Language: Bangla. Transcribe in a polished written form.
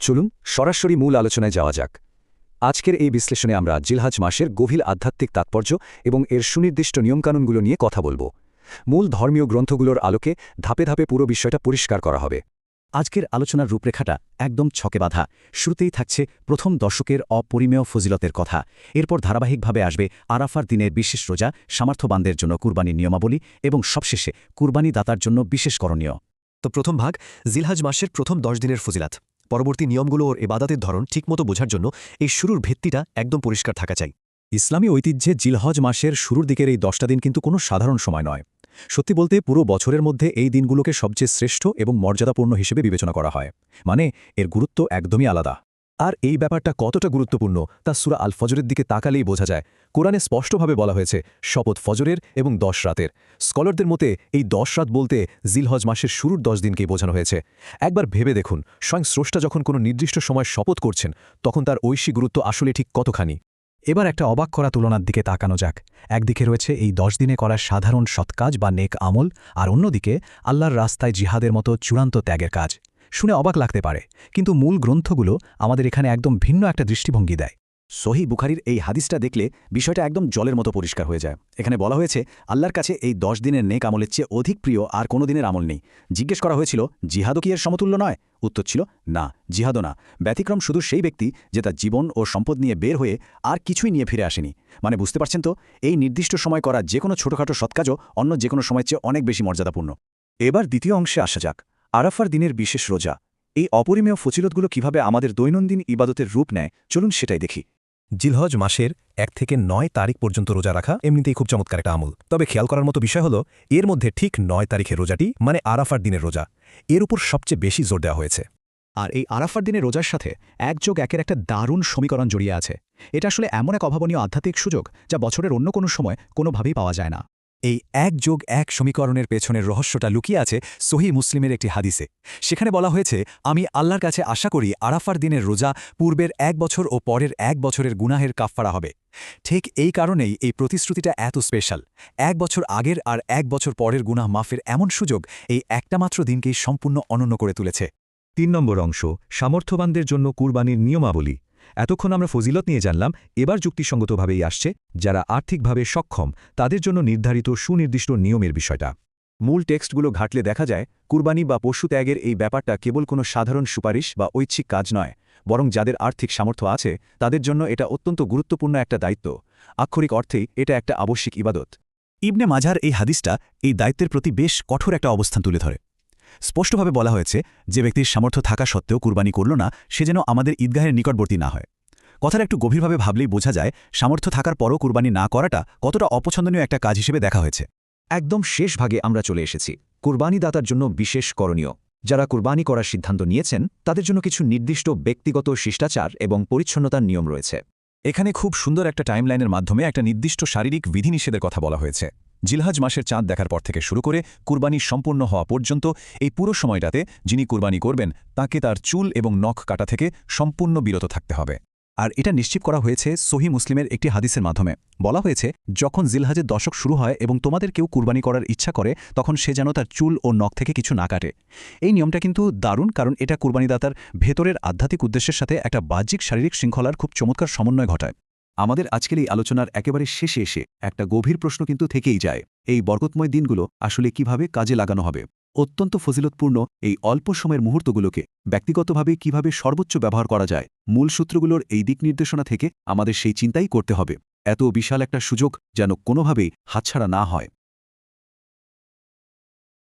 চলুন সরাসরি মূল আলোচনায় যাওয়া যাক। আজকের এই বিশ্লেষণে আমরা জিলহজ মাসের গভীর আধ্যাত্মিক তাৎপর্য এবং এর সুনির্দিষ্ট নিয়মকানুনগুলো নিয়ে কথা বলবো। মূল ধর্মীয় গ্রন্থগুলোর আলোকে ধাপে ধাপে পুরো বিষয়টা পরিষ্কার করা হবে। আজকের আলোচনার রূপরেখাটা একদম ছকে বাঁধা। শুরুতেই থাকছে প্রথম দশকের অপরিমেয় ফজিলতের কথা, এরপর ধারাবাহিকভাবে আসবে আরাফার দিনের বিশেষ রোজা, সামর্থ্যবানদের জন্য কুরবানির নিয়মাবলী এবং সবশেষে কুরবানি দাতার জন্য বিশেষ করণীয়। তো প্রথম ভাগ জিলহজ মাসের প্রথম 10 দিনের ফজিলাত। পরবর্তী নিয়মগুলো ওর ইবাদতের ধরন ঠিকমতো বোঝার জন্য এই শুরুর ভিত্তিটা একদম পরিষ্কার থাকা চাই। ইসলামী ঐতিহ্যে জিলহজ মাসের শুরুর দিকের এই 10টা দিন কিন্তু কোনো সাধারণ সময় নয়। সত্যি বলতে পুরো বছরের মধ্যে এই দিনগুলোকে সবচেয়ে শ্রেষ্ঠ এবং মর্যাদাপূর্ণ হিসেবে বিবেচনা করা হয়। মানে এর গুরুত্ব একদমই আলাদা। আর এই ব্যাপারটা কতটা গুরুত্বপূর্ণ তা সূরা আল ফজরের দিকে তাকালেই বোঝা যায়। কোরআনে স্পষ্টভাবে বলা হয়েছে শপথ ফজরের এবং 10 রাতের। স্কলারদের মতে এই 10 রাত বলতে জিলহজ মাসের শুরুর 10 দিনকেই বোঝানো হয়েছে। একবার ভেবে দেখুন, স্বয়ং স্রষ্টা যখন কোনো নির্দিষ্ট সময় শপথ করছেন তখন তার ঐশী গুরুত্ব আসলে ঠিক কতখানি। এবার একটা অবাক করা তুলনার দিকে তাকানো যাক। একদিকে রয়েছে এই 10 দিনে করা সাধারণ সৎকাজ বা নেক আমল, আর অন্যদিকে আল্লাহর রাস্তায় জিহাদের মতো চূড়ান্ত ত্যাগের কাজ। শুনে অবাক লাগতে পারে, কিন্তু মূল গ্রন্থগুলো আমাদের এখানে একদম ভিন্ন একটা দৃষ্টিভঙ্গি দেয়। সহিহ বুখারীর এই হাদিসটা দেখলে বিষয়টা একদম জলের মতো পরিষ্কার হয়ে যায়। এখানে বলা হয়েছে আল্লাহর কাছে এই 10 দিনের নেক আমলের চেয়ে অধিক প্রিয় আর কোনো দিনের আমল নেই। জিজ্ঞেস করা হয়েছিল জিহাদও কি এর সমতুল্য নয়? উত্তর ছিল না, জিহাদও না। ব্যতিক্রম শুধু সেই ব্যক্তি যে তার জীবন ও সম্পদ নিয়ে বের হয়ে আর কিছুই নিয়ে ফিরে আসেনি। মানে বুঝতে পারছেন তো, এই নির্দিষ্ট সময় করা যে কোনো ছোটোখাটো সৎকাজও অন্য যে কোনো সময়ের চেয়ে অনেক বেশি মর্যাদাপূর্ণ। এবার দ্বিতীয় অংশে আসা যাক, আরাফার দিনের বিশেষ রোজা। এই অপরিমেয় ফজিলতগুলো কিভাবে আমাদের দৈনন্দিন ইবাদতের রূপ নেয় চলুন সেটাই দেখি। জিলহজ মাসের 1 থেকে 9 তারিখ পর্যন্ত রোজা রাখা এমনিতেই খুব চমৎকার একটা আমল। তবে খেয়াল করার মতো বিষয় হলো এর মধ্যে ঠিক 9 তারিখের রোজাটি, মানে আরাফার দিনের রোজা, এর উপর সবচেয়ে বেশি জোর দেওয়া হয়েছে। আর এই আরাফার দিনের রোজার সাথে 1+1-এর একটা দারুণ সমীকরণ জড়িয়ে আছে। এটা আসলে এমন এক অভাবনীয় আধ্যাত্মিক সুযোগ যা বছরের অন্য কোনো সময় কোনোভাবেই পাওয়া যায় না। এই 1+1 সমীকরণের পেছনের রহস্যটা লুকিয়ে আছে সহিহ মুসলিমের একটি হাদিসে। সেখানে বলা হয়েছে, আমি আল্লাহর কাছে আশা করি আরাফার দিনের রোজা পূর্বের 1 বছর ও পরের 1 বছরের গুনাহের কাফফারা হবে। ঠিক এই কারণেই এই প্রতিশ্রুতিটা এত স্পেশাল। 1 বছর আগের আর 1 বছর পরের গুনাহ মাফের এমন সুযোগ এই একটা মাত্র দিনকেই সম্পূর্ণ অনন্য করে তুলেছে। 3 নম্বর অংশ, সামর্থ্যবানদের জন্য কুরবানির নিয়মাবলী। এতক্ষণ আমরা ফজিলত নিয়ে জানলাম, এবার যুক্তিসঙ্গতভাবেই আসছে যারা আর্থিকভাবে সক্ষম তাদের জন্য নির্ধারিত সুনির্দিষ্ট নিয়মের বিষয়টা। মূল টেক্সটগুলো ঘাটলে দেখা যায় কুরবানি বা পশু ত্যাগের এই ব্যাপারটা কেবল কোনো সাধারণ সুপারিশ বা ঐচ্ছিক কাজ নয়, বরং যাদের আর্থিক সামর্থ্য আছে তাদের জন্য এটা অত্যন্ত গুরুত্বপূর্ণ একটা দায়িত্ব। আক্ষরিক অর্থেই এটা একটা আবশ্যিক ইবাদত। ইবনে মাজার এই হাদিসটা এই দায়িত্বের প্রতি বেশ কঠোর একটা অবস্থান তুলে ধরে। স্পষ্টভাবে বলা হয়েছে, যে ব্যক্তির সামর্থ্য থাকা সত্ত্বেও কুরবানি করল না সে যেন আমাদের ঈদগাহের নিকটবর্তী না হয়। কথাটা একটু গভীরভাবে ভাবলেই বোঝা যায় সামর্থ্য থাকার পরও কুরবানি না করাটা কতটা অপছন্দনীয় একটা কাজ হিসেবে দেখা হয়েছে। একদম শেষ ভাগে আমরা চলে এসেছি, কুরবানি দাতার জন্য বিশেষ করণীয়। যারা কুরবানি করার সিদ্ধান্ত নিয়েছেন তাদের জন্য কিছু নির্দিষ্ট ব্যক্তিগত শিষ্টাচার এবং পরিচ্ছন্নতার নিয়ম রয়েছে। এখানে খুব সুন্দর একটা টাইমলাইনের মাধ্যমে একটা নির্দিষ্ট শারীরিক বিধিনিষেধের কথা বলা হয়েছে। জিলহজ মাসের চাঁদ দেখার পর থেকে শুরু করে কুরবানি সম্পূর্ণ হওয়া পর্যন্ত এই পুরো সময়টাতে যিনি কুরবানি করবেন তাকে তার চুল এবং নখ কাটা থেকে সম্পূর্ণ বিরত থাকতে হবে। আর এটা নিশ্চিত করা হয়েছে সহিহ মুসলিমের একটি হাদিসের মাধ্যমে। বলা হয়েছে, যখন জিলহজের দশক শুরু হয় এবং তোমাদের কেউ কুরবানি করার ইচ্ছা করে তখন সে যেন তার চুল ও নখ থেকে কিছু না কাটে। এই নিয়মটা কিন্তু দারুণ, কারণ এটা কুরবানিদাতার ভেতরের আধ্যাত্মিক উদ্দেশ্যের সাথে একটা বাহ্যিক শারীরিক শৃঙ্খলার খুব চমৎকার সমন্বয় ঘটায়। আমাদের আজকের এই আলোচনার একেবারে শেষে এসে একটা গভীর প্রশ্ন কিন্তু থেকেই যায়, এই বরকতময় দিনগুলো আসলে কিভাবে কাজে লাগানো হবে? অত্যন্ত ফজিলতপূর্ণ এই অল্প সময়ের মুহূর্তগুলোকে ব্যক্তিগতভাবে কিভাবে সর্বোচ্চ ব্যবহার করা যায়? মূল সূত্রগুলোর এই দিক নির্দেশনা থেকে আমাদের সেই চিন্তাই করতে হবে। এত বিশাল একটা সুযোগ যেন কোনোভাবেই হাতছাড়া না হয়।